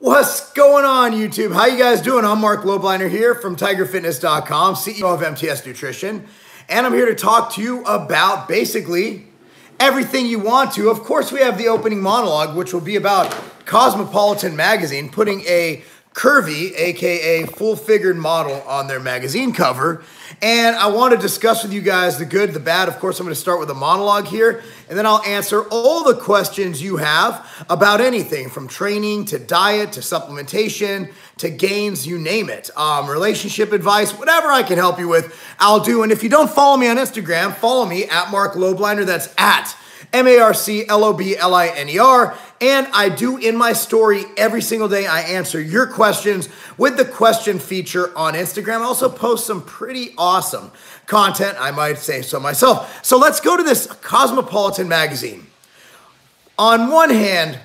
What's going on, YouTube? How you guys doing? I'm Marc Lobliner here from TigerFitness.com, CEO of MTS Nutrition, and I'm here to talk to you about basically everything you want to. Of course, we have the opening monologue, which will be about Cosmopolitan magazine putting a Curvy, aka full-figured model, on their magazine cover. And I want to discuss with you guys the good, the bad. Of course, I'm going to start with a monologue here, and then I'll answer all the questions you have about anything from training to diet to supplementation to gains, you name it. Relationship advice, whatever I can help you with, I'll do. And if you don't follow me on Instagram, follow me at Marc Lobliner. That's at MarcLobliner. And I do in my story every single day, I answer your questions with the question feature on Instagram. I also post some pretty awesome content, I might say so myself. So let's go to this Cosmopolitan magazine. On one hand,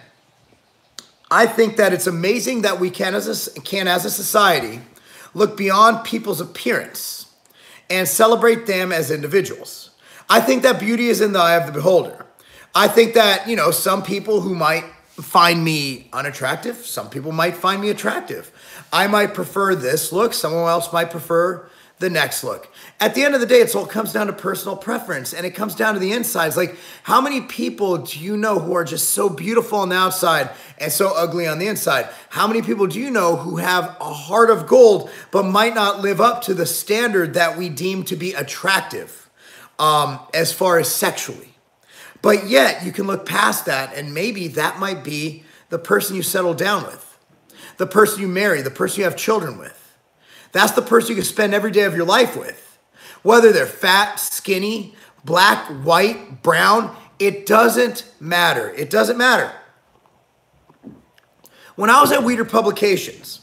I think that it's amazing that we can as a society look beyond people's appearance and celebrate them as individuals. I think that beauty is in the eye of the beholder. I think that, you know, some people who might find me unattractive, some people might find me attractive. I might prefer this look, someone else might prefer the next look. At the end of the day, it all comes down to personal preference, and it comes down to the insides. Like, how many people do you know who are just so beautiful on the outside and so ugly on the inside? How many people do you know who have a heart of gold but might not live up to the standard that we deem to be attractive as far as sexually? But yet, you can look past that, and maybe that might be the person you settle down with, the person you marry, the person you have children with. That's the person you can spend every day of your life with. Whether they're fat, skinny, black, white, brown, it doesn't matter. It doesn't matter. When I was at Weeder Publications,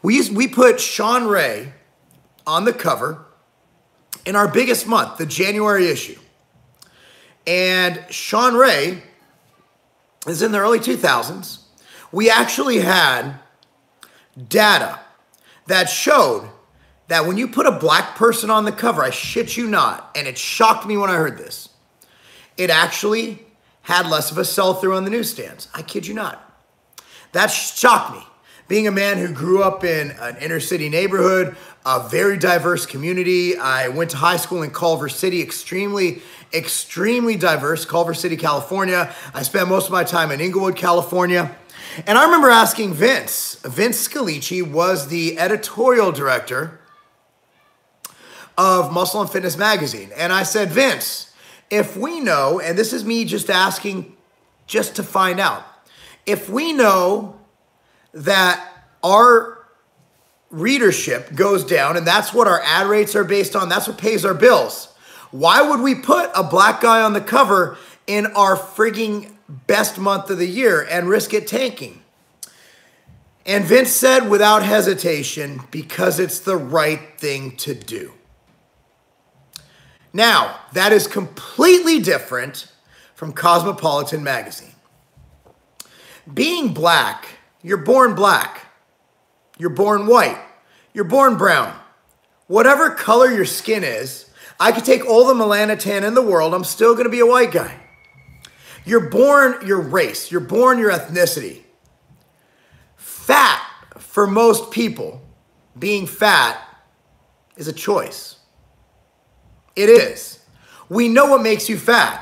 we put Shawn Ray on the cover in our biggest month, the January issue. And Shawn Ray is in the early 2000s. We actually had data that showed that when you put a black person on the cover, I shit you not, and it shocked me when I heard this, it actually had less of a sell-through on the newsstands. I kid you not. That shocked me. Being a man who grew up in an inner city neighborhood, a very diverse community. I went to high school in Culver City, extremely diverse, Culver City, California. I spent most of my time in Inglewood, California. And I remember asking Vince Scalici was the editorial director of Muscle and Fitness magazine. And I said, Vince, if we know, and this is me just asking just to find out, if we know that our readership goes down and that's what our ad rates are based on, that's what pays our bills, why would we put a black guy on the cover in our frigging best month of the year and risk it tanking? And Vince said without hesitation, because it's the right thing to do. Now, that is completely different from Cosmopolitan magazine. Being black, you're born black, you're born white, you're born brown. Whatever color your skin is, I could take all the melanotan in the world, I'm still gonna be a white guy. You're born your race, you're born your ethnicity. Fat, for most people, being fat is a choice. It is. We know what makes you fat.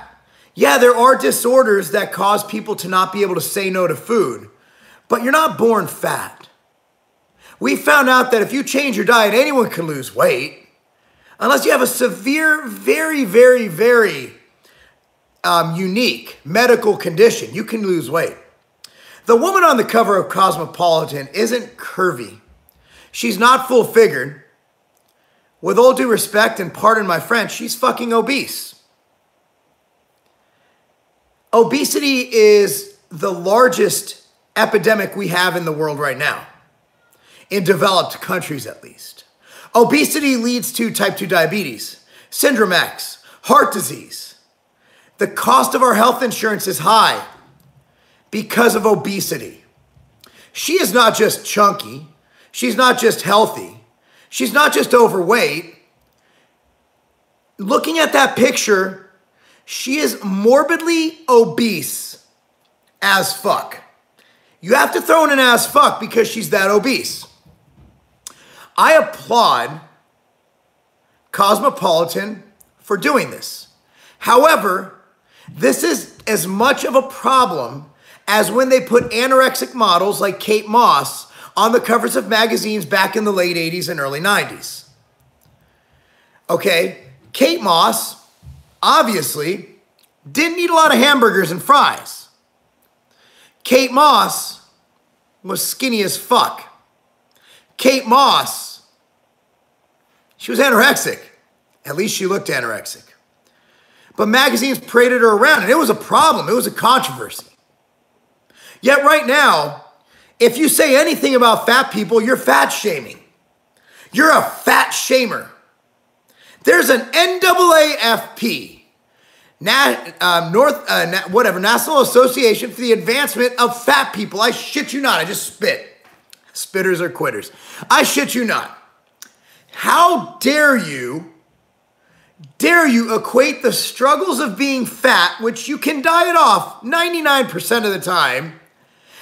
Yeah, there are disorders that cause people to not be able to say no to food, but you're not born fat. We found out that if you change your diet, anyone can lose weight. Unless you have a severe, very, very, very unique medical condition, you can lose weight. The woman on the cover of Cosmopolitan isn't curvy. She's not full-figured. With all due respect, and pardon my French, she's fucking obese. Obesity is the largest epidemic we have in the world right now, in developed countries at least. Obesity leads to type 2 diabetes, syndrome X, heart disease. The cost of our health insurance is high because of obesity. She is not just chunky, she's not just healthy, she's not just overweight. Looking at that picture, she is morbidly obese as fuck. You have to throw in an as fuck because she's that obese. I applaud Cosmopolitan for doing this. However, this is as much of a problem as when they put anorexic models like Kate Moss on the covers of magazines back in the late 80s and early 90s. Okay, Kate Moss obviously didn't eat a lot of hamburgers and fries. Kate Moss was skinny as fuck. Kate Moss, she was anorexic. At least she looked anorexic. But magazines paraded her around, and it was a problem. It was a controversy. Yet right now, if you say anything about fat people, you're fat shaming. You're a fat shamer. There's an NAAFP, National Association for the Advancement of Fat People. I shit you not. I just spit. Spitters are quitters. I shit you not. How dare you equate the struggles of being fat, which you can diet off 99% of the time.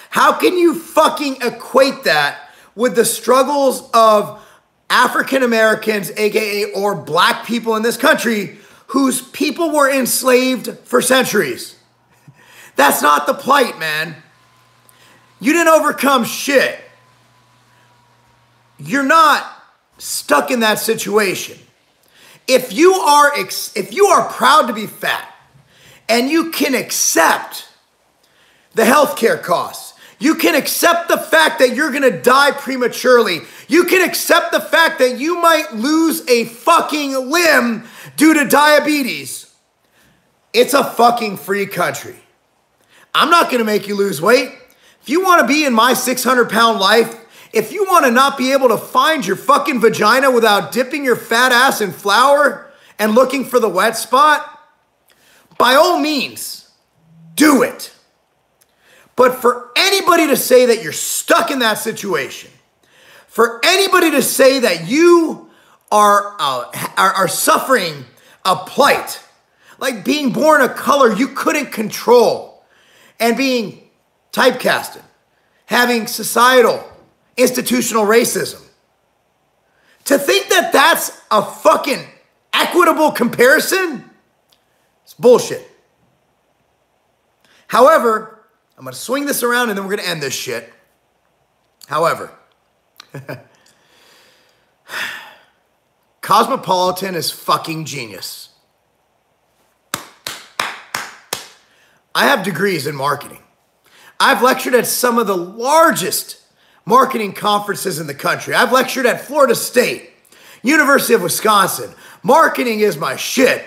How can you fucking equate that with the struggles of African Americans, AKA, or black people in this country whose people were enslaved for centuries? That's not the plight, man. You didn't overcome shit. You're not stuck in that situation. If you are proud to be fat and you can accept the healthcare costs, you can accept the fact that you're going to die prematurely, you can accept the fact that you might lose a fucking limb due to diabetes, it's a fucking free country. I'm not going to make you lose weight. If you want to be in my 600-pound life, if you want to not be able to find your fucking vagina without dipping your fat ass in flour and looking for the wet spot, by all means, do it. But for anybody to say that you're stuck in that situation, for anybody to say that you are suffering a plight, like being born a color you couldn't control and being typecasted, having societal institutional racism. To think that that's a fucking equitable comparison, it's bullshit. However, I'm going to swing this around and then we're going to end this shit. However, Cosmopolitan is fucking genius. I have degrees in marketing. I've lectured at some of the largest marketing conferences in the country. I've lectured at Florida State, University of Wisconsin. Marketing is my shit.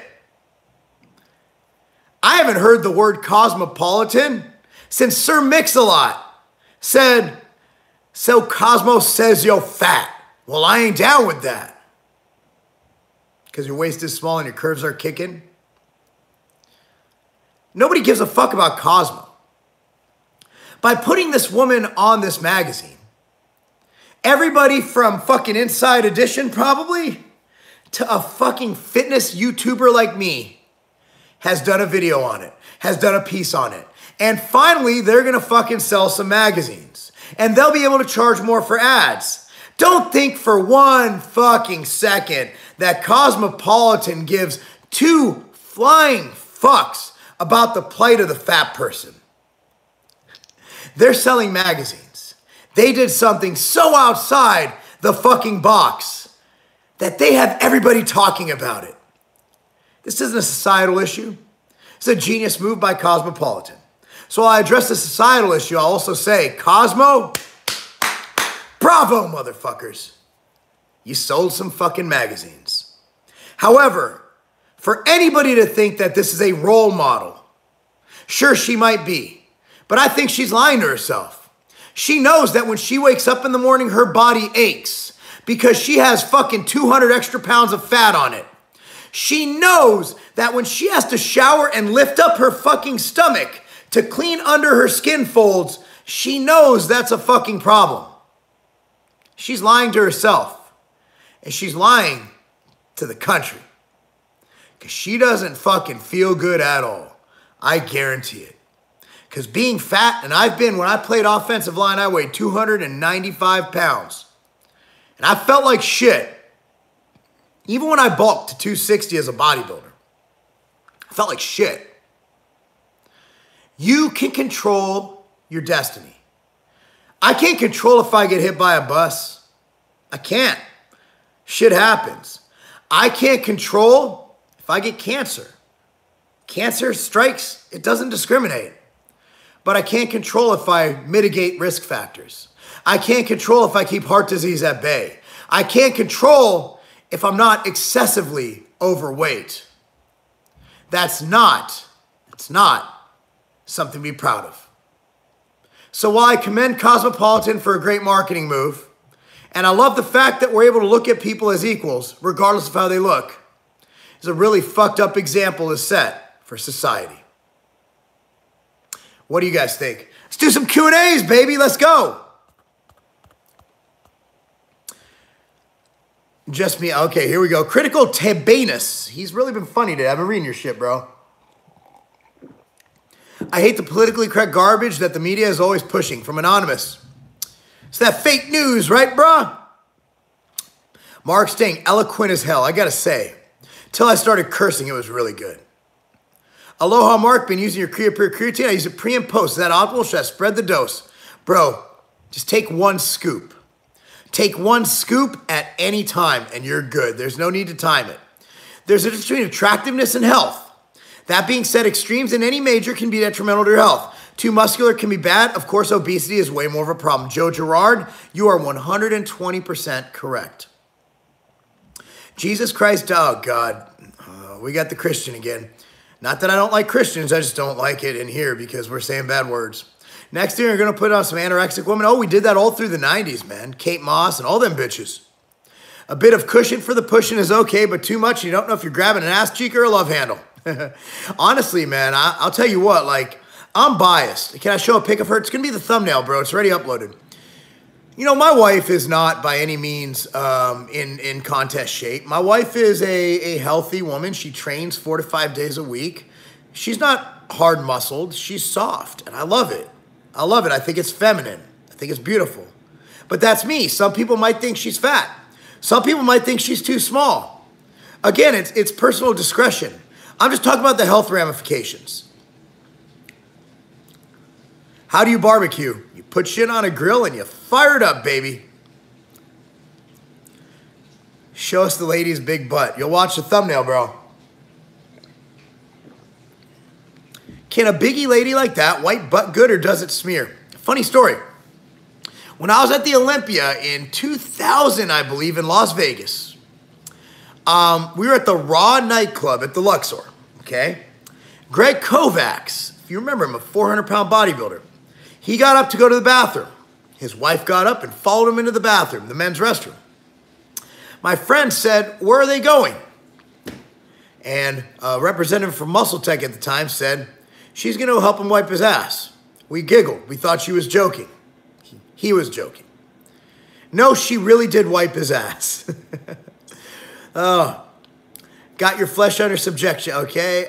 I haven't heard the word cosmopolitan since Sir Mix-a-Lot said, "So Cosmo says you're fat." Well, I ain't down with that. Because your waist is small and your curves are kicking. Nobody gives a fuck about Cosmo. By putting this woman on this magazine, everybody from fucking Inside Edition probably to a fucking fitness YouTuber like me has done a video on it, has done a piece on it. And finally, they're going to fucking sell some magazines. And they'll be able to charge more for ads. Don't think for one fucking second that Cosmopolitan gives two flying fucks about the plight of the fat person. They're selling magazines. They did something so outside the fucking box that they have everybody talking about it. This isn't a societal issue. It's a genius move by Cosmopolitan. So while I address the societal issue, I'll also say, Cosmo, bravo, motherfuckers. You sold some fucking magazines. However, for anybody to think that this is a role model, sure, she might be, but I think she's lying to herself. She knows that when she wakes up in the morning, her body aches because she has fucking 200 extra pounds of fat on it. She knows that when she has to shower and lift up her fucking stomach to clean under her skin folds, she knows that's a fucking problem. She's lying to herself. And she's lying to the country. Because she doesn't fucking feel good at all. I guarantee it. Because being fat, and when I played offensive line, I weighed 295 pounds. And I felt like shit. Even when I bulked to 260 as a bodybuilder, I felt like shit. You can control your destiny. I can't control if I get hit by a bus. I can't. Shit happens. I can't control if I get cancer. Cancer strikes, it doesn't discriminate. But I can't control if I mitigate risk factors. I can't control if I keep heart disease at bay. I can't control if I'm not excessively overweight. It's not something to be proud of. So while I commend Cosmopolitan for a great marketing move, and I love the fact that we're able to look at people as equals, regardless of how they look, is a really fucked up example to set for society. What do you guys think? Let's do some Q&As, baby. Let's go. Just me. Okay, here we go. Critical Tabanus. He's really been funny today. I've been reading your shit, bro. I hate the politically correct garbage that the media is always pushing. From Anonymous. It's that fake news, right, bruh? Marc staying eloquent as hell. I gotta say, till I started cursing, it was really good. Aloha, Marc. Been using your creatine. I use it pre and post. Is that optimal? Should I spread the dose? Bro, just take one scoop. Take one scoop at any time and you're good. There's no need to time it. There's a difference between attractiveness and health. That being said, extremes in any major can be detrimental to your health. Too muscular can be bad. Of course, obesity is way more of a problem. Joe Girard, you are 120% correct. Jesus Christ, oh God, we got the Christian again. Not that I don't like Christians, I just don't like it in here because we're saying bad words. Next year, we're going to put on some Anorexic Women. Oh, we did that all through the 90s, man. Kate Moss and all them bitches. A bit of cushion for the pushing is okay, but too much, you don't know if you're grabbing an ass cheek or a love handle. Honestly, man, I'll tell you what, like, I'm biased. Can I show a pic of her? It's going to be the thumbnail, bro. It's already uploaded. You know, my wife is not by any means in contest shape. My wife is a healthy woman. She trains 4 to 5 days a week. She's not hard-muscled. She's soft, and I love it. I love it. I think it's feminine. I think it's beautiful. But that's me. Some people might think she's fat. Some people might think she's too small. Again, it's personal discretion. I'm just talking about the health ramifications. How do you barbecue? You put shit on a grill and you fire it up, baby. Show us the lady's big butt. You'll watch the thumbnail, bro. Can a biggie lady like that white butt good or does it smear? Funny story. When I was at the Olympia in 2000, I believe, in Las Vegas, we were at the Raw nightclub at the Luxor, okay? Greg Kovacs, if you remember him, a 400-pound bodybuilder, he got up to go to the bathroom. His wife got up and followed him into the bathroom, the men's restroom. My friend said, where are they going? And a representative from Muscle Tech at the time said, she's going to help him wipe his ass. We giggled. We thought she was joking. He was joking. No, she really did wipe his ass. Oh, got your flesh under subjection, okay?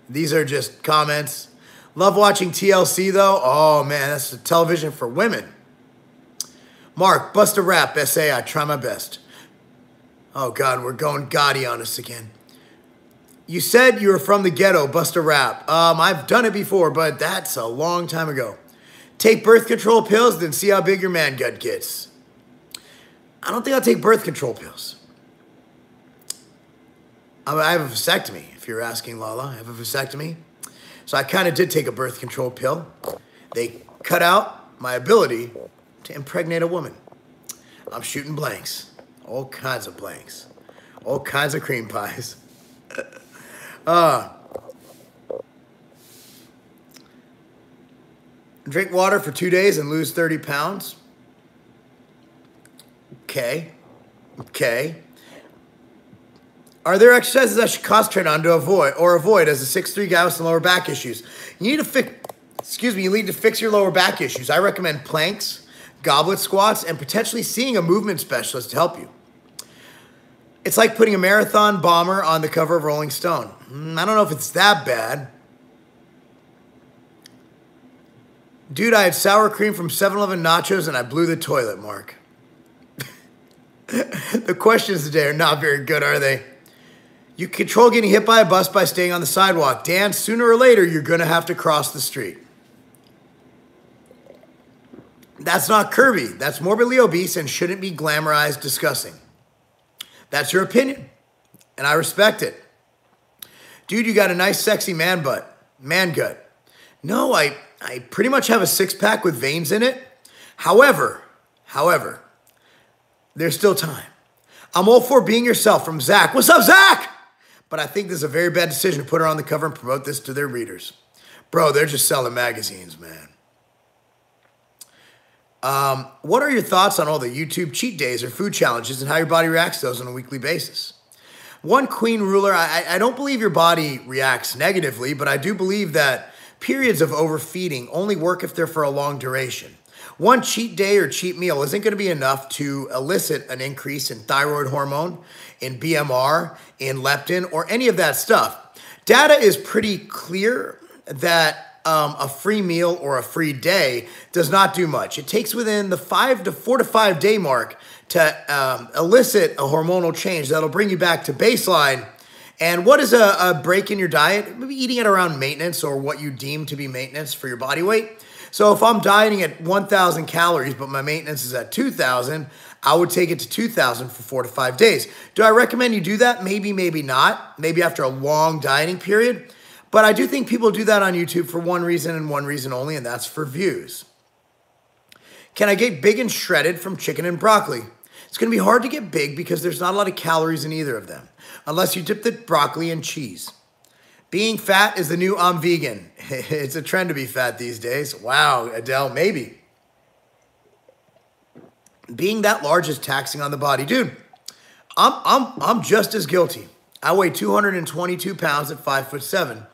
These are just comments. Love watching TLC, though. Oh, man, that's the television for women. Marc, bust a rap, SA. I try my best. Oh, God, we're going gaudy on us again. You said you were from the ghetto, bust a rap. I've done it before, but that's a long time ago. Take birth control pills, then see how big your man gut gets. I don't think I'll take birth control pills. I have a vasectomy, if you're asking, Lala. I have a vasectomy. So I kind of did take a birth control pill. They cut out my ability to impregnate a woman. I'm shooting blanks. All kinds of blanks. All kinds of cream pies. Drink water for 2 days and lose 30 pounds. Okay. Okay. Are there exercises I should concentrate on to avoid as a 6'3" guy with some lower back issues? You need to fix your lower back issues. I recommend planks, goblet squats, and potentially seeing a movement specialist to help you. It's like putting a marathon bomber on the cover of Rolling Stone. I don't know if it's that bad. Dude, I had sour cream from 7-Eleven nachos and I blew the toilet, Mark. The questions today are not very good, are they? You control getting hit by a bus by staying on the sidewalk. Dan, sooner or later, you're going to have to cross the street. That's not curvy. That's morbidly obese and shouldn't be glamorized discussing. That's your opinion, and I respect it. Dude, you got a nice, sexy man butt. Man gut. No, I pretty much have a six-pack with veins in it. However, there's still time. I'm all for being yourself from Zach. What's up, Zach? But I think this is a very bad decision to put her on the cover and promote this to their readers. Bro, they're just selling magazines, man. What are your thoughts on all the YouTube cheat days or food challenges and how your body reacts to those on a weekly basis? One queen ruler, I don't believe your body reacts negatively, but I do believe that periods of overfeeding only work if they're for a long duration. One cheat day or cheat meal isn't going to be enough to elicit an increase in thyroid hormone, in BMR, in leptin, or any of that stuff. Data is pretty clear that a free meal or a free day does not do much. It takes within the 4 to 5 day mark to elicit a hormonal change that'll bring you back to baseline. And what is a break in your diet? Maybe eating at around maintenance or what you deem to be maintenance for your body weight. So if I'm dieting at 1,000 calories, but my maintenance is at 2,000, I would take it to 2,000 for 4 to 5 days. Do I recommend you do that? Maybe, maybe not. Maybe after a long dieting period. But I do think people do that on YouTube for one reason and one reason only, and that's for views. Can I get big and shredded from chicken and broccoli? It's going to be hard to get big because there's not a lot of calories in either of them, unless you dip the broccoli in cheese. Being fat is the new I'm vegan. It's a trend to be fat these days. Wow, Adele, maybe. Being that large is taxing on the body. Dude, I'm just as guilty. I weigh 222 pounds at 5'7".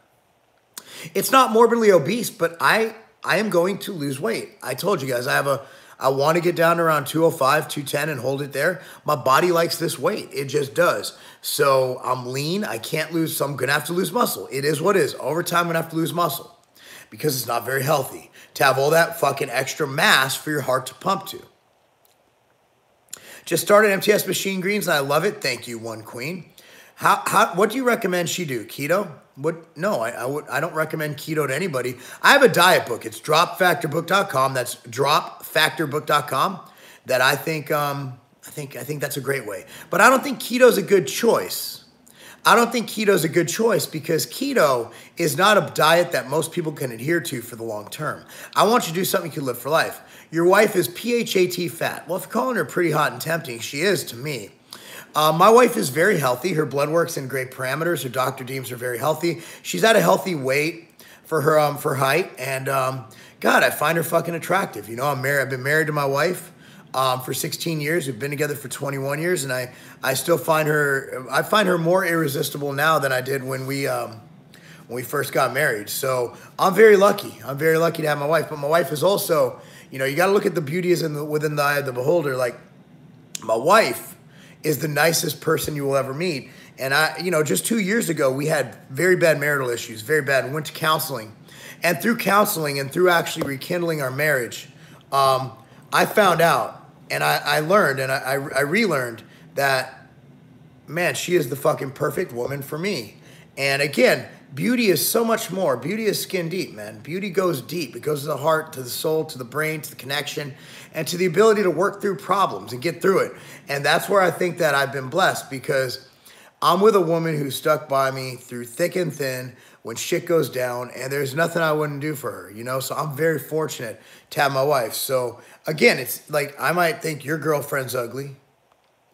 It's not morbidly obese, but I am going to lose weight. I told you guys, I want to get down to around 205, 210 and hold it there. My body likes this weight. It just does. So I'm lean. I can't lose, so I'm going to have to lose muscle. It is what it is. Over time, I'm going to have to lose muscle because it's not very healthy to have all that fucking extra mass for your heart to pump to. Just started MTS Machine Greens, and I love it. Thank you, One Queen. What do you recommend she do? Keto? No, I don't recommend keto to anybody. I have a diet book. It's dropfactorbook.com. That's dropfactorbook.com. That I think that's a great way. But I don't think keto is a good choice. I don't think keto is a good choice because keto is not a diet that most people can adhere to for the long term. I want you to do something you can live for life. Your wife is PHAT fat. Well, if you're calling her pretty hot and tempting, she is to me. My wife is very healthy. Her blood work's in great parameters. Her doctor deems her very healthy. She's at a healthy weight for her for height. And God, I find her fucking attractive. You know, I'm married. I've been married to my wife for 16 years. We've been together for 21 years, and I still find her. I find her more irresistible now than I did when we first got married. So I'm very lucky. I'm very lucky to have my wife. But my wife is also, you know, you got to look at the beauty is within the eye of the beholder. Like my wife is the nicest person you will ever meet. And just 2 years ago, we had very bad marital issues, very bad, and went to counseling. And through counseling and through actually rekindling our marriage, I found out and I learned and I relearned that, man, she is the fucking perfect woman for me. And again, beauty is so much more. Beauty is skin deep, man. Beauty goes deep. It goes to the heart, to the soul, to the brain, to the connection, and to the ability to work through problems and get through it. And that's where I think that I've been blessed because I'm with a woman who stuck by me through thick and thin when shit goes down, and there's nothing I wouldn't do for her, you know? So I'm very fortunate to have my wife. So again, it's like I might think your girlfriend's ugly.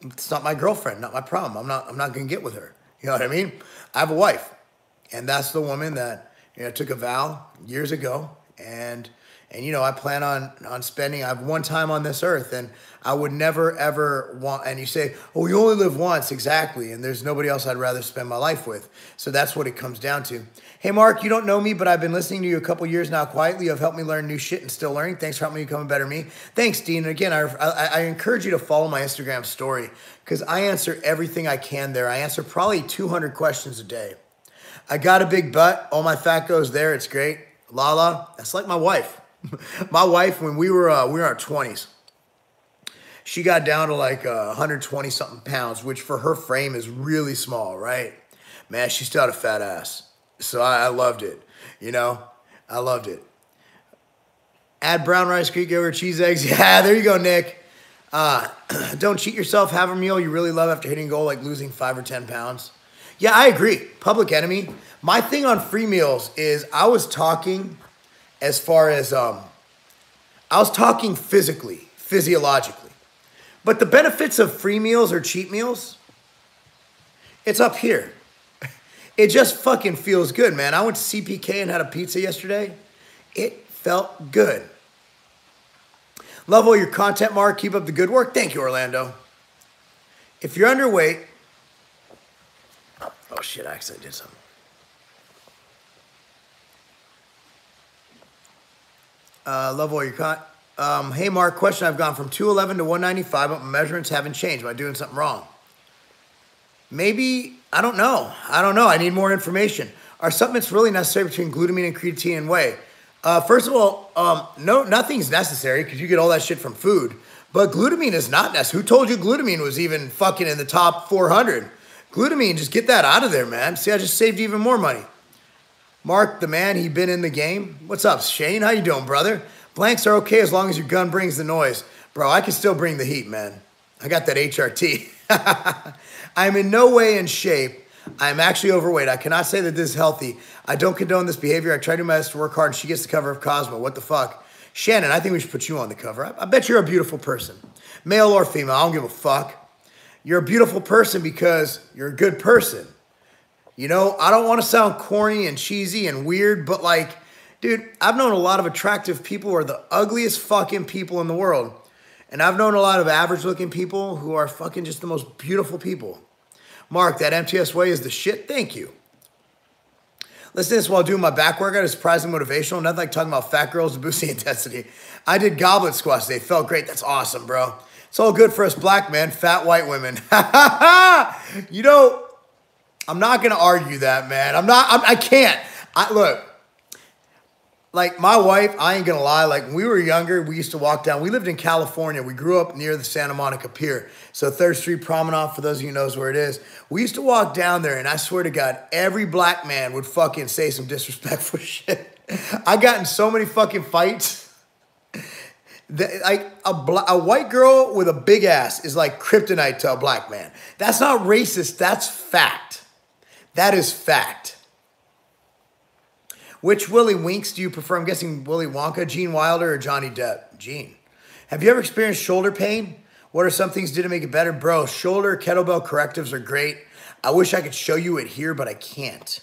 It's not my girlfriend, not my problem. I'm not going to get with her. You know what I mean? I have a wife. And that's the woman that took a vow years ago And you know, I plan on spending, I have one time on this earth, and I would never ever want, and you say, oh, you only live once, exactly, and there's nobody else I'd rather spend my life with. So that's what it comes down to. Hey, Mark, you don't know me, but I've been listening to you a couple years now quietly. You've helped me learn new shit and still learning. Thanks for helping me become a better me. Thanks, Dean. And again, I encourage you to follow my Instagram story because I answer everything I can there. I answer probably 200 questions a day. I got a big butt. All my fat goes there. It's great. Lala, that's like my wife. My wife, when we were in our 20s, she got down to like 120 something pounds, which for her frame is really small, right? Man, she still had a fat ass. So I loved it, you know? I loved it. Add brown rice, Greek yogurt, cheese, eggs. Yeah, there you go, Nick. Don't cheat yourself. Have a meal you really love after hitting a goal like losing 5 or 10 pounds. Yeah, I agree. Public enemy. My thing on free meals is I was talking as far as, I was talking physically, physiologically. But the benefits of free meals or cheat meals, it's up here. It just fucking feels good, man. I went to CPK and had a pizza yesterday. It felt good. Love all your content, Mark. Keep up the good work. Thank you, Orlando. If you're underweight, oh shit, I accidentally did something. Love all your content. Hey, Mark, question. I've gone from 211 to 195, but my measurements haven't changed. Am I doing something wrong? Maybe, I don't know. I need more information. Are supplements really necessary between glutamine and creatine and whey? First of all, no, nothing's necessary because you get all that shit from food. But glutamine is not necessary. Who told you glutamine was even fucking in the top 400? Glutamine, just get that out of there, man. See, I just saved you even more money. Mark, the man, he been in the game. What's up, Shane? How you doing, brother? Blanks are okay as long as your gun brings the noise. Bro, I can still bring the heat, man. I got that HRT. I'm in no way in shape. I'm actually overweight. I cannot say that this is healthy. I don't condone this behavior. I try to do my best to work hard, and she gets the cover of Cosmo. What the fuck? Shannon, I think we should put you on the cover. I bet you're a beautiful person. Male or female, I don't give a fuck. You're a beautiful person because you're a good person. You know, I don't want to sound corny and cheesy and weird, but like, dude, I've known a lot of attractive people who are the ugliest fucking people in the world. And I've known a lot of average-looking people who are fucking just the most beautiful people. Mark, that MTS way is the shit. Thank you. Listen to this while doing my back workout. It's surprisingly motivational. Nothing like talking about fat girls and boosting intensity. I did goblet squats. They felt great. That's awesome, bro. It's all good for us black men, fat white women. You know, I'm not going to argue that, man. I can't. Look. Like, my wife, I ain't gonna lie, like, when we were younger, we used to walk down. We lived in California. We grew up near the Santa Monica Pier. So 3rd Street Promenade, for those of you who knows where it is. We used to walk down there, and I swear to God, every black man would fucking say some disrespectful shit. I got in so many fucking fights. Like, a white girl with a big ass is like kryptonite to a black man. That's not racist. That's fact. That is fact. Which Willy Winks do you prefer? I'm guessing Willy Wonka, Gene Wilder, or Johnny Depp? Gene. Have you ever experienced shoulder pain? What are some things you did to make it better? Bro, shoulder kettlebell correctives are great. I wish I could show you it here, but I can't.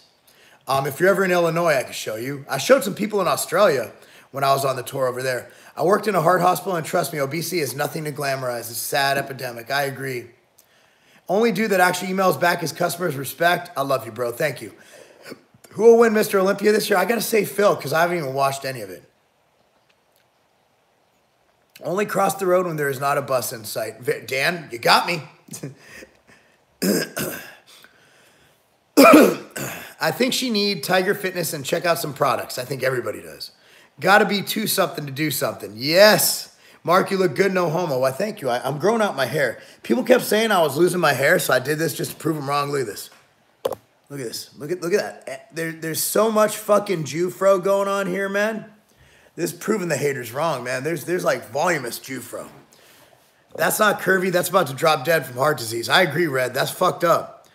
If you're ever in Illinois, I could show you. I showed some people in Australia when I was on the tour over there. I worked in a heart hospital, and trust me, obesity is nothing to glamorize. It's a sad epidemic. I agree. Only dude that actually emails back his customers respect. I love you, bro. Thank you. Who will win Mr. Olympia this year? I got to say Phil because I haven't even watched any of it. Only cross the road when there is not a bus in sight. Dan, you got me. I think she need Tiger Fitness and check out some products. I think everybody does. Got to be to something to do something. Yes. Mark, you look good, no homo. Why, thank you. I'm growing out my hair. People kept saying I was losing my hair, so I did this just to prove them wrong. Look at this. Look at this. Look at that. There's so much fucking Jew-fro going on here, man. This is proving the haters wrong, man. There's like voluminous Jew-fro. That's not curvy. That's about to drop dead from heart disease. I agree, Red. That's fucked up.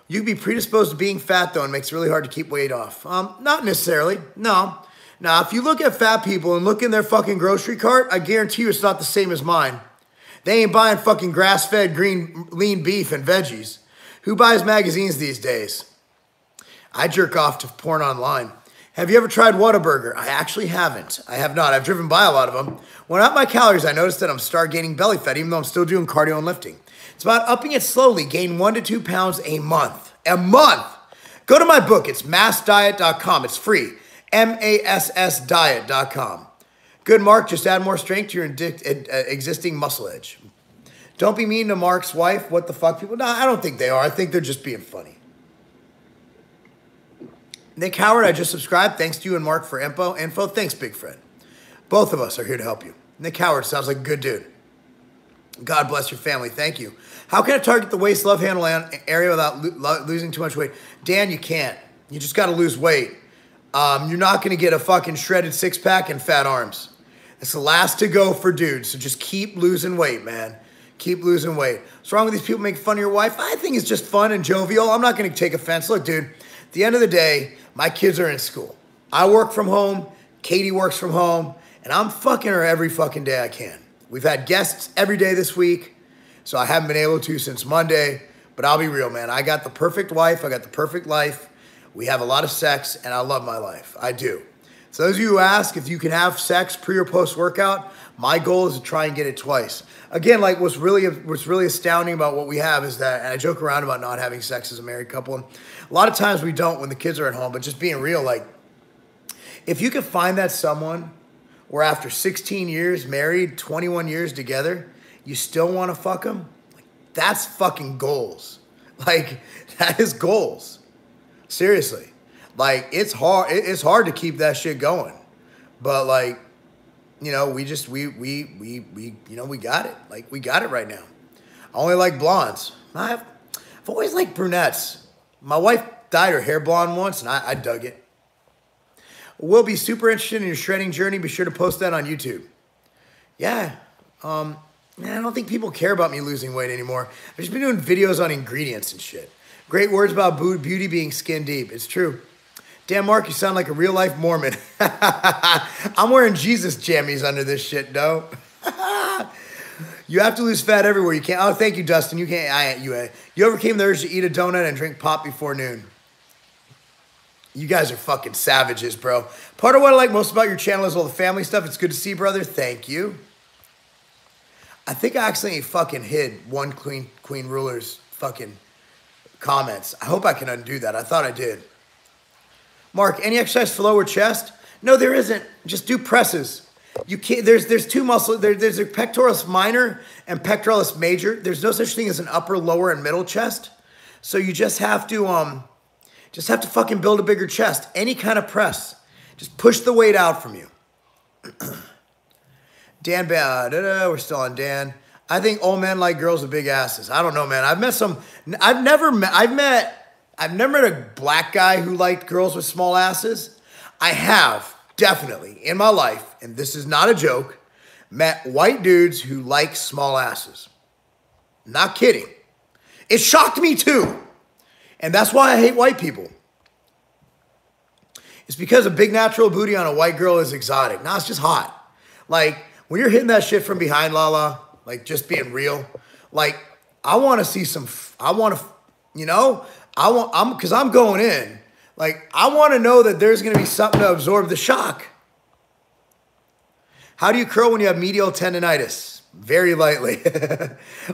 You can be predisposed to being fat, though, and it makes it really hard to keep weight off. Not necessarily. No. Now, if you look at fat people and look in their fucking grocery cart, I guarantee you it's not the same as mine. They ain't buying fucking grass-fed green lean beef and veggies. Who buys magazines these days? I jerk off to porn online. Have you ever tried Whataburger? I actually haven't. I have not. I've driven by a lot of them. When I up my calories, I noticed that I'm start gaining belly fat, even though I'm still doing cardio and lifting. It's about upping it slowly. Gain 1 to 2 pounds a month. A month! Go to my book. It's massdiet.com. It's free. MASSdiet.com. Good, Mark. Just add more strength to your existing muscle edge. Don't be mean to Mark's wife. What the fuck, people? No, I don't think they are. I think they're just being funny. Nick Howard, I just subscribed. Thanks to you and Mark for info. Thanks, big friend. Both of us are here to help you. Nick Howard sounds like a good dude. God bless your family. Thank you. How can I target the waist love handle area without losing too much weight? Dan, you can't. You just got to lose weight. You're not going to get a fucking shredded six-pack and fat arms. It's the last to go for dudes. So just keep losing weight, man. Keep losing weight. What's wrong with these people making fun of your wife? I think it's just fun and jovial. I'm not going to take offense. Look, dude, at the end of the day, my kids are in school. I work from home. Katie works from home. And I'm fucking her every fucking day I can. We've had guests every day this week. So I haven't been able to since Monday. But I'll be real, man. I got the perfect wife. I got the perfect life. We have a lot of sex. And I love my life. I do. So those of you who ask if you can have sex pre or post workout, my goal is to try and get it twice. Again, like what's really astounding about what we have is that, and I joke around about not having sex as a married couple, and a lot of times we don't when the kids are at home, but just being real, like, if you can find that someone where after 16 years married, 21 years together, you still want to fuck them, like, that's fucking goals. Like, that is goals. Seriously. Like, it's hard to keep that shit going. But, like, you know, we got it. Like, we got it right now. I only like blondes. I've always liked brunettes. My wife dyed her hair blonde once, and I dug it. We'll be super interested in your shredding journey. Be sure to post that on YouTube. Yeah. Man, I don't think people care about me losing weight anymore. I've just been doing videos on ingredients and shit. Great words about beauty being skin deep. It's true. Damn, Mark, you sound like a real-life Mormon. I'm wearing Jesus jammies under this shit, though. You have to lose fat everywhere. You can't. Oh, thank you, Dustin. You can't. You overcame the urge to eat a donut and drink pop before noon. You guys are fucking savages, bro. Part of what I like most about your channel is all the family stuff. It's good to see, brother. Thank you. I think I accidentally fucking hid one Queen Ruler's fucking comments. I hope I can undo that. I thought I did. Mark, any exercise for lower chest? No, there isn't. Just do presses. You can't. There's two muscles. There's a pectoralis minor and pectoralis major. There's no such thing as an upper, lower, and middle chest. So you just have to fucking build a bigger chest. Any kind of press. Just push the weight out from you. Dan, we're still on Dan. I think old men like girls with big asses. I don't know, man. I've never met a black guy who liked girls with small asses. I have, definitely, in my life, and this is not a joke, met white dudes who like small asses. Not kidding. It shocked me too. And that's why I hate white people. It's because a big natural booty on a white girl is exotic. No, it's just hot. Like, when you're hitting that shit from behind, Lala, like, just being real, like, I want to see some, because I'm going in. Like, I want to know that there's going to be something to absorb the shock. How do you curl when you have medial tendonitis? Very lightly.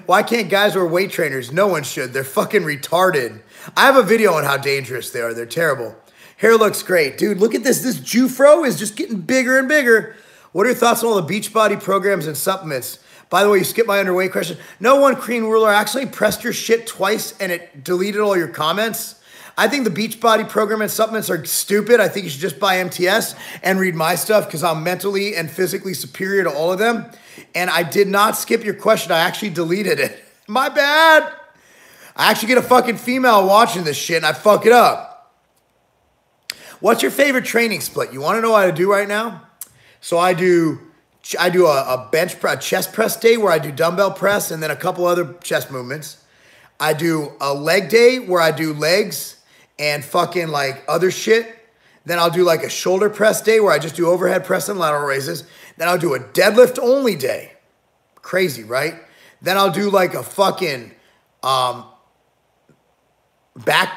Why can't guys wear weight trainers? No one should. They're fucking retarded. I have a video on how dangerous they are. They're terrible. Hair looks great. Dude, look at this. This Jufro is just getting bigger and bigger. What are your thoughts on all the Beachbody programs and supplements? By the way, you skipped my underweight question. No one, Queen Ruler, actually pressed your shit twice and it deleted all your comments. I think the Beachbody program and supplements are stupid. I think you should just buy MTS and read my stuff because I'm mentally and physically superior to all of them. And I did not skip your question. I actually deleted it. My bad. I actually get a fucking female watching this shit and I fuck it up. What's your favorite training split? You want to know what I do right now? So I do a bench press, chest press day where I do dumbbell press and then a couple other chest movements. I do a leg day where I do legs and fucking like other shit. Then I'll do like a shoulder press day where I just do overhead press and lateral raises. Then I'll do a deadlift only day. Crazy, right? Then I'll do like a fucking back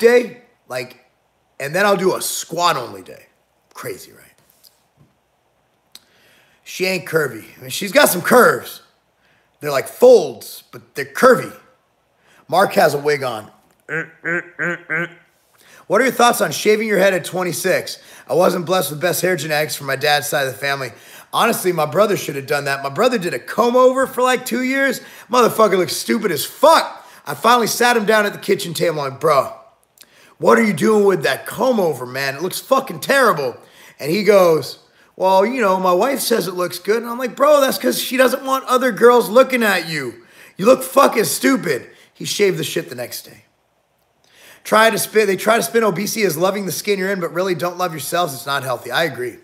day, like, and then I'll do a squat only day. Crazy, right? She ain't curvy. I mean, she's got some curves. They're like folds, but they're curvy. Marc has a wig on. What are your thoughts on shaving your head at 26? I wasn't blessed with best hair genetics from my dad's side of the family. Honestly, my brother should have done that. My brother did a comb over for like 2 years. Motherfucker looks stupid as fuck. I finally sat him down at the kitchen table. I'm like, bro, what are you doing with that comb over, man? It looks fucking terrible. And he goes, well, you know, my wife says it looks good. And I'm like, bro, that's because she doesn't want other girls looking at you. You look fucking stupid. He shaved the shit the next day. They try to spin obesity as loving the skin you're in, but really don't love yourselves. It's not healthy. I agree.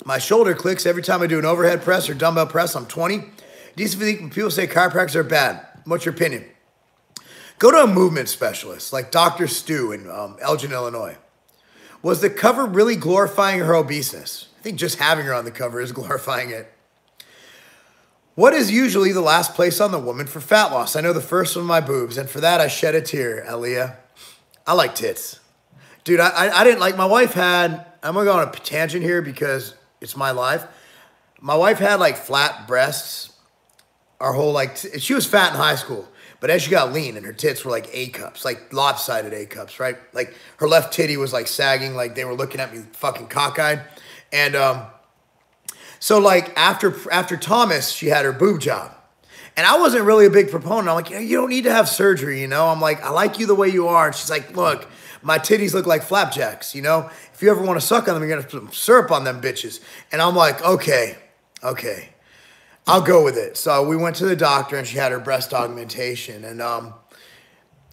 My shoulder clicks every time I do an overhead press or dumbbell press. I'm 20. Decent physique, when people say chiropractors are bad. What's your opinion? Go to a movement specialist like Dr. Stu in Elgin, Illinois. Was the cover really glorifying her obeseness? I think just having her on the cover is glorifying it. What is usually the last place on the woman for fat loss? I know the first one, my boobs, and for that I shed a tear, Aaliyah. I like tits. Dude, I didn't like, my wife had, I'm going to go on a tangent here because it's my life. My wife had like flat breasts. Our whole, like, she was fat in high school, but as she got lean and her tits were like A cups, like lopsided A cups, right? Like her left titty was like sagging, like they were looking at me fucking cockeyed. And, so like after Thomas, she had her boob job. And I wasn't really a big proponent. I'm like, you don't need to have surgery, you know? I'm like, I like you the way you are. And she's like, look, my titties look like flapjacks, you know? If you ever want to suck on them, you're going to put some syrup on them bitches. And I'm like, okay, I'll go with it. So we went to the doctor and she had her breast augmentation. And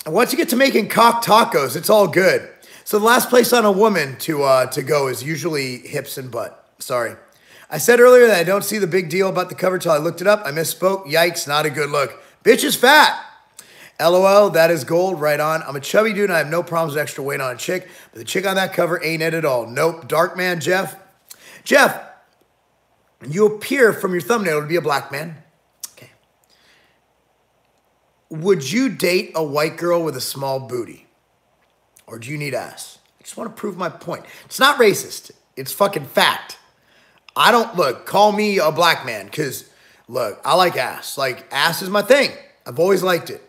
once you get to making cock tacos, it's all good. So the last place on a woman to go is usually hips and butt. Sorry. I said earlier that I don't see the big deal about the cover till I looked it up. I misspoke. Yikes, not a good look. Bitch is fat. LOL, that is gold, right on. I'm a chubby dude and I have no problems with extra weight on a chick, but the chick on that cover ain't it at all. Nope. Dark man, Jeff. Jeff, you appear from your thumbnail to be a black man. Okay. Would you date a white girl with a small booty? Or do you need ass? I just want to prove my point. It's not racist. It's fucking fact. I don't, look, call me a black man because, look, I like ass. Like, ass is my thing. I've always liked it.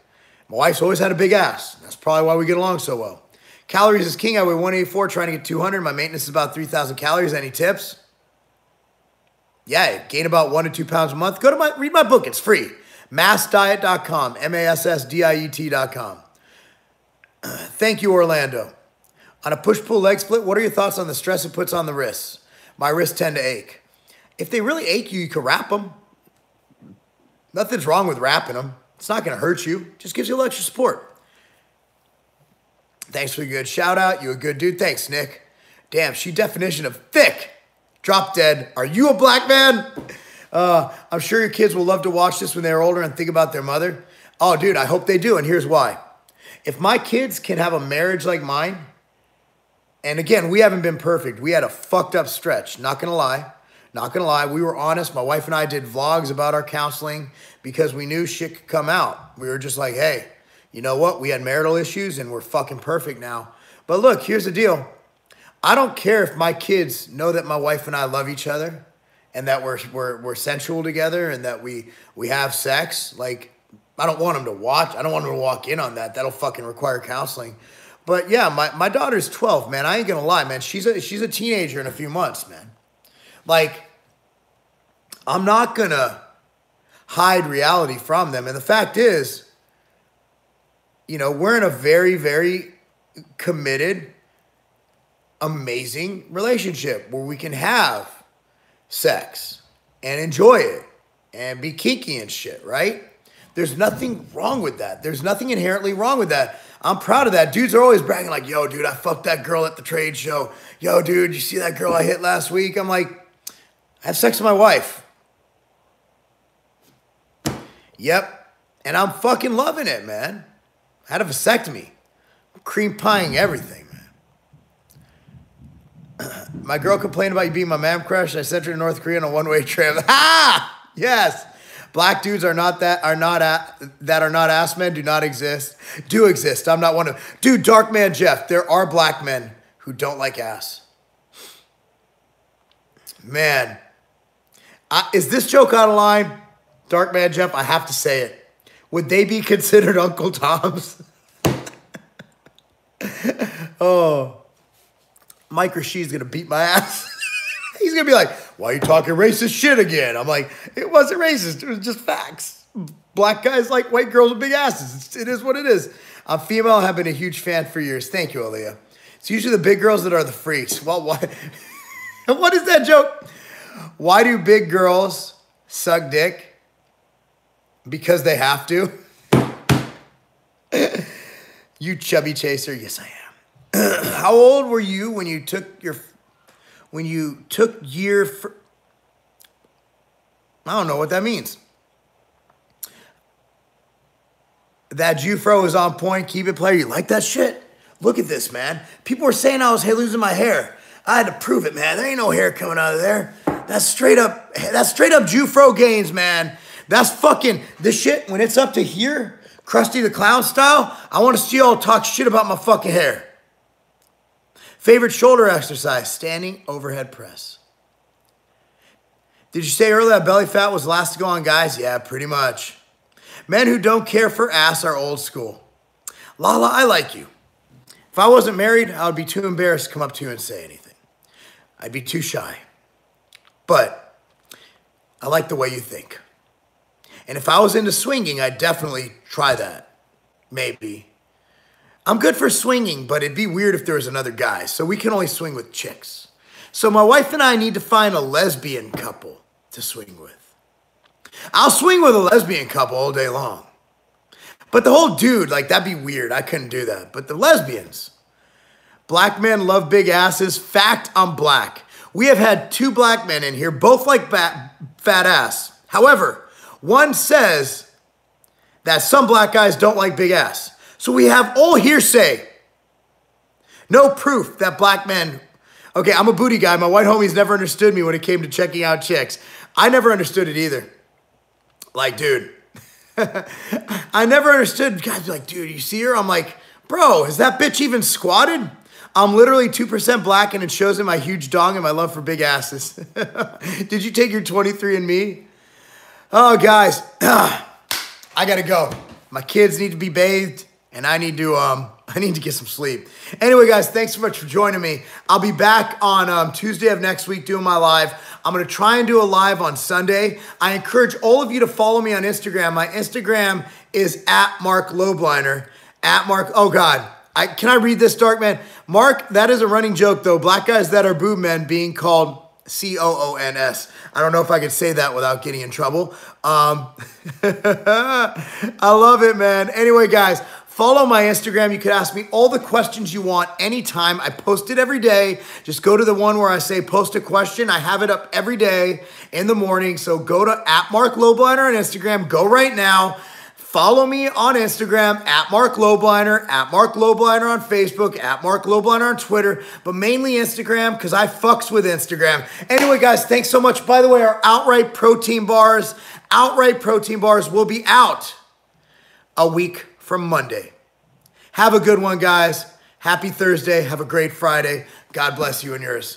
My wife's always had a big ass. That's probably why we get along so well. Calories is king. I weigh 184, trying to get 200. My maintenance is about 3,000 calories. Any tips? Yeah, gain about 1 to 2 pounds a month. Go to read my book. It's free. Massdiet.com, MASSDIET.com. Thank you, Orlando. On a push-pull leg split, what are your thoughts on the stress it puts on the wrists? My wrists tend to ache. If they really ache you, you can wrap them. Nothing's wrong with wrapping them. It's not going to hurt you. Just gives you a little extra support. Thanks for the good shout out. You a good dude. Thanks, Nick. Damn, she definition of thick. Drop dead. Are you a black man? I'm sure your kids will love to watch this when they're older and think about their mother. Oh, dude, I hope they do. And here's why. If my kids can have a marriage like mine, and again, we haven't been perfect. We had a fucked up stretch. Not going to lie. Not going to lie. We were honest. My wife and I did vlogs about our counseling because we knew shit could come out. We were just like, hey, you know what? We had marital issues and we're fucking perfect now. But look, here's the deal. I don't care if my kids know that my wife and I love each other and that we're sensual together and that we have sex. Like, I don't want them to watch. I don't want them to walk in on that. That'll fucking require counseling. But yeah, my daughter's 12, man. I ain't gonna lie, man. She's a teenager in a few months, man. Like, I'm not gonna hide reality from them. And the fact is, you know, we're in a very, very committed, amazing relationship where we can have sex and enjoy it and be kinky and shit, right? There's nothing wrong with that. There's nothing inherently wrong with that. I'm proud of that. Dudes are always bragging like, yo, dude, I fucked that girl at the trade show. Yo, dude, you see that girl I hit last week? I'm like, I had sex with my wife. Yep. And I'm fucking loving it, man. I had a vasectomy. I'm cream pieing everything, man. My girl complained about you being my man crush. I sent her to North Korea on a one-way trip. Ha! Yes. Black dudes are not ass men do not exist. Do exist. I'm not one of. Dude, Dark Man Jeff, there are black men who don't like ass. Man. Is this joke out of line? Dark Man Jeff, I have to say it. Would they be considered Uncle Toms? Oh. Mike Rasheed's going to beat my ass. He's going to be like, why are you talking racist shit again? I'm like, it wasn't racist. It was just facts. Black guys like white girls with big asses. It is what it is. I'm female. I've been a huge fan for years. Thank you, Aaliyah. It's usually the big girls that are the freaks. Well, why? What is that joke? Why do big girls suck dick? Because they have to. You chubby chaser. Yes, I am. How old were you when you took your... I don't know what that means. That Jufro is on point. Keep it, player. You like that shit? Look at this, man. People were saying I was losing my hair. I had to prove it, man. There ain't no hair coming out of there. That's straight up Jufro gains, man. That's fucking, this shit, when it's up to here, Krusty the Clown style, I want to see y'all talk shit about my fucking hair. Favorite shoulder exercise, standing overhead press. Did you say earlier that belly fat was last to go on guys? Yeah, pretty much. Men who don't care for ass are old school. Lala, I like you. If I wasn't married, I would be too embarrassed to come up to you and say anything. I'd be too shy. But I like the way you think. And if I was into swinging, I'd definitely try that. Maybe. I'm good for swinging, but it'd be weird if there was another guy. So we can only swing with chicks. So my wife and I need to find a lesbian couple to swing with. I'll swing with a lesbian couple all day long. But the whole dude, like, that'd be weird. I couldn't do that. But the lesbians. Black men love big asses. Fact, I'm black. We have had 2 black men in here, both like fat ass. However, one says that some black guys don't like big ass. So we have all hearsay. No proof that black men... Okay, I'm a booty guy. My white homies never understood me when it came to checking out chicks. I never understood it either. Like, dude. I never understood. Guys be like, dude, you see her? I'm like, bro, is that bitch even squatted? I'm literally 2% black and it shows in my huge dong and my love for big asses. Did you take your 23andMe? Oh, guys. I gotta go. My kids need to be bathed. And I need to get some sleep. Anyway, guys, thanks so much for joining me. I'll be back on Tuesday of next week doing my live. I'm going to try and do a live on Sunday. I encourage all of you to follow me on Instagram. My Instagram is @Marc Lobliner. @Marc, oh God. Can I read this, Dark Man? Mark, that is a running joke, though. Black guys that are boob men being called COONS. I don't know if I could say that without getting in trouble. I love it, man. Anyway, guys, follow my Instagram. You can ask me all the questions you want anytime. I post it every day. Just go to the one where I say post a question. I have it up every day in the morning. So go to @Marc Lobliner on Instagram. Go right now. Follow me on Instagram, @Marc Lobliner, @Marc Lobliner on Facebook, @Marc Lobliner on Twitter, but mainly Instagram because I fucks with Instagram. Anyway, guys, thanks so much. By the way, our outright protein bars will be out a week from Monday. Have a good one, guys. Happy Thursday. Have a great Friday. God bless you and yours.